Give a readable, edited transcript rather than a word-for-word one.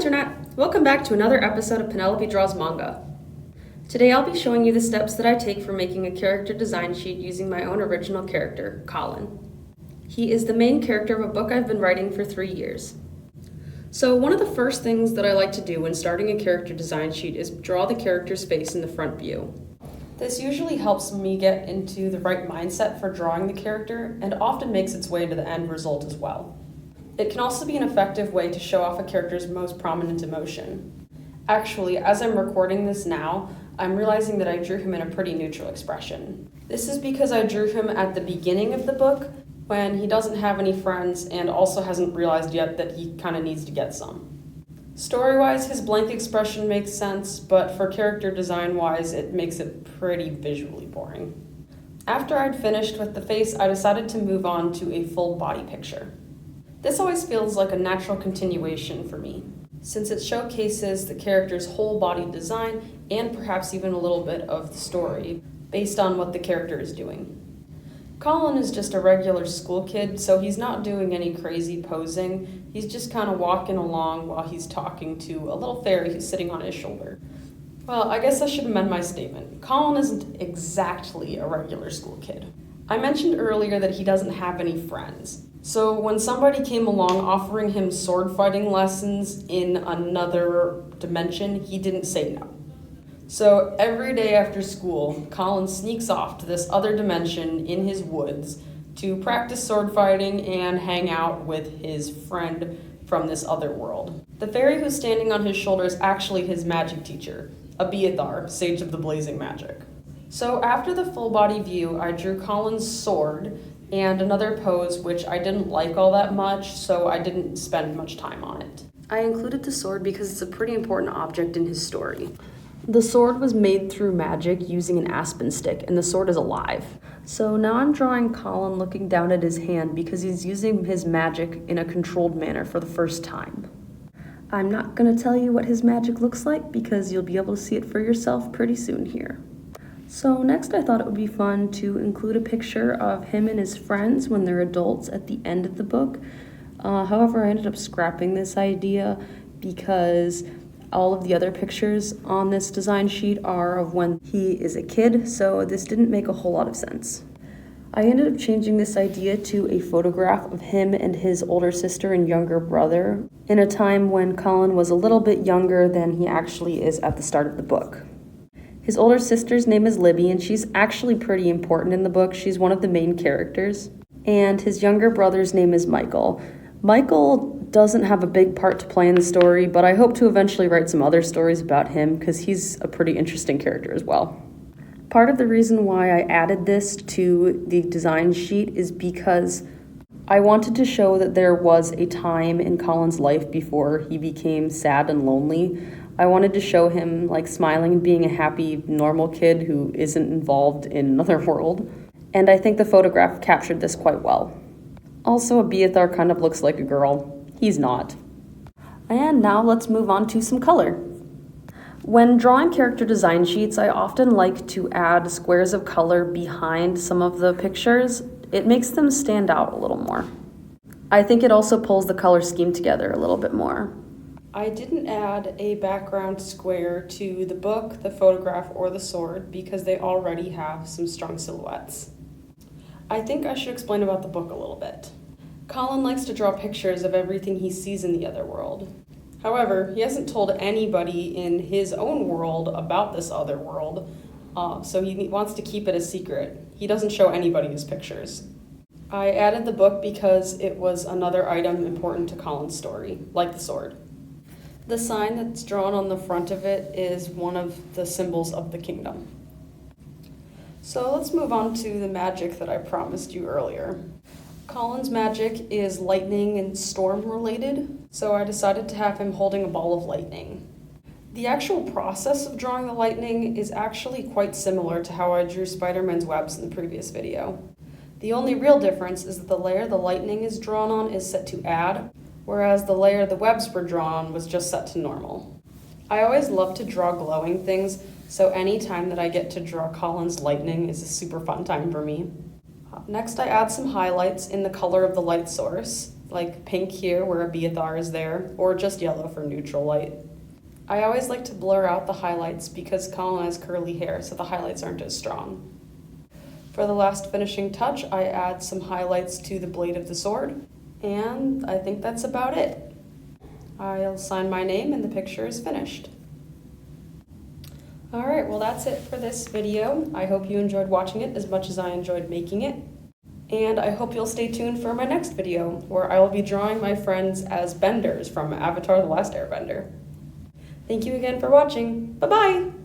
Internet! Welcome back to another episode of Penelope Draws Manga. Today I'll be showing you the steps that I take for making a character design sheet using my own original character, Colin. He is the main character of a book I've been writing for 3 years. So one of the first things that I like to do when starting a character design sheet is draw the character's face in the front view. This usually helps me get into the right mindset for drawing the character and often makes its way to the end result as well. It can also be an effective way to show off a character's most prominent emotion. Actually, as I'm recording this now, I'm realizing that I drew him in a pretty neutral expression. This is because I drew him at the beginning of the book, when he doesn't have any friends and also hasn't realized yet that he kind of needs to get some. Story-wise, his blank expression makes sense, but for character design-wise, it makes it pretty visually boring. After I'd finished with the face, I decided to move on to a full body picture. This always feels like a natural continuation for me, since it showcases the character's whole body design and perhaps even a little bit of the story, based on what the character is doing. Colin is just a regular school kid, so he's not doing any crazy posing. He's just kind of walking along while he's talking to a little fairy who's sitting on his shoulder. Well, I guess I should amend my statement. Colin isn't exactly a regular school kid. I mentioned earlier that he doesn't have any friends. So when somebody came along offering him sword fighting lessons in another dimension, he didn't say no. So every day after school, Colin sneaks off to this other dimension in his woods to practice sword fighting and hang out with his friend from this other world. The fairy who's standing on his shoulder is actually his magic teacher, Abiathar, Sage of the Blazing Magic. So after the full body view, I drew Colin's sword and another pose which I didn't like all that much, so I didn't spend much time on it. I included the sword because it's a pretty important object in his story. The sword was made through magic using an aspen stick, and the sword is alive. So now I'm drawing Colin looking down at his hand because he's using his magic in a controlled manner for the first time. I'm not going to tell you what his magic looks like because you'll be able to see it for yourself pretty soon here. So next I thought it would be fun to include a picture of him and his friends when they're adults at the end of the book. However, I ended up scrapping this idea because all of the other pictures on this design sheet are of when he is a kid, so this didn't make a whole lot of sense. I ended up changing this idea to a photograph of him and his older sister and younger brother in a time when Colin was a little bit younger than he actually is at the start of the book. His older sister's name is Libby, and she's actually pretty important in the book. She's one of the main characters. And his younger brother's name is Michael. Michael doesn't have a big part to play in the story, but I hope to eventually write some other stories about him because he's a pretty interesting character as well. Part of the reason why I added this to the design sheet is because I wanted to show that there was a time in Colin's life before he became sad and lonely. I wanted to show him like smiling and being a happy, normal kid who isn't involved in another world. And I think the photograph captured this quite well. Also, Abiathar kind of looks like a girl. He's not. And now let's move on to some color. When drawing character design sheets, I often like to add squares of color behind some of the pictures. It makes them stand out a little more. I think it also pulls the color scheme together a little bit more. I didn't add a background square to the book, the photograph, or the sword because they already have some strong silhouettes. I think I should explain about the book a little bit. Colin likes to draw pictures of everything he sees in the other world. However, he hasn't told anybody in his own world about this other world, so he wants to keep it a secret. He doesn't show anybody his pictures. I added the book because it was another item important to Colin's story, like the sword. The sign that's drawn on the front of it is one of the symbols of the kingdom. So let's move on to the magic that I promised you earlier. Colin's magic is lightning and storm related, so I decided to have him holding a ball of lightning. The actual process of drawing the lightning is actually quite similar to how I drew Spider-Man's webs in the previous video. The only real difference is that the layer the lightning is drawn on is set to add, whereas the layer the webs were drawn on was just set to normal. I always love to draw glowing things, so any time that I get to draw Colin's lightning is a super fun time for me. Next, I add some highlights in the color of the light source. like pink here where Abiathar is there, or just yellow for neutral light. I always like to blur out the highlights because Colin has curly hair, so the highlights aren't as strong. For the last finishing touch, I add some highlights to the blade of the sword, and I think that's about it. I'll sign my name and the picture is finished. Alright, well that's it for this video. I hope you enjoyed watching it as much as I enjoyed making it. And I hope you'll stay tuned for my next video, where I will be drawing my friends as benders from Avatar: The Last Airbender. Thank you again for watching. Bye-bye!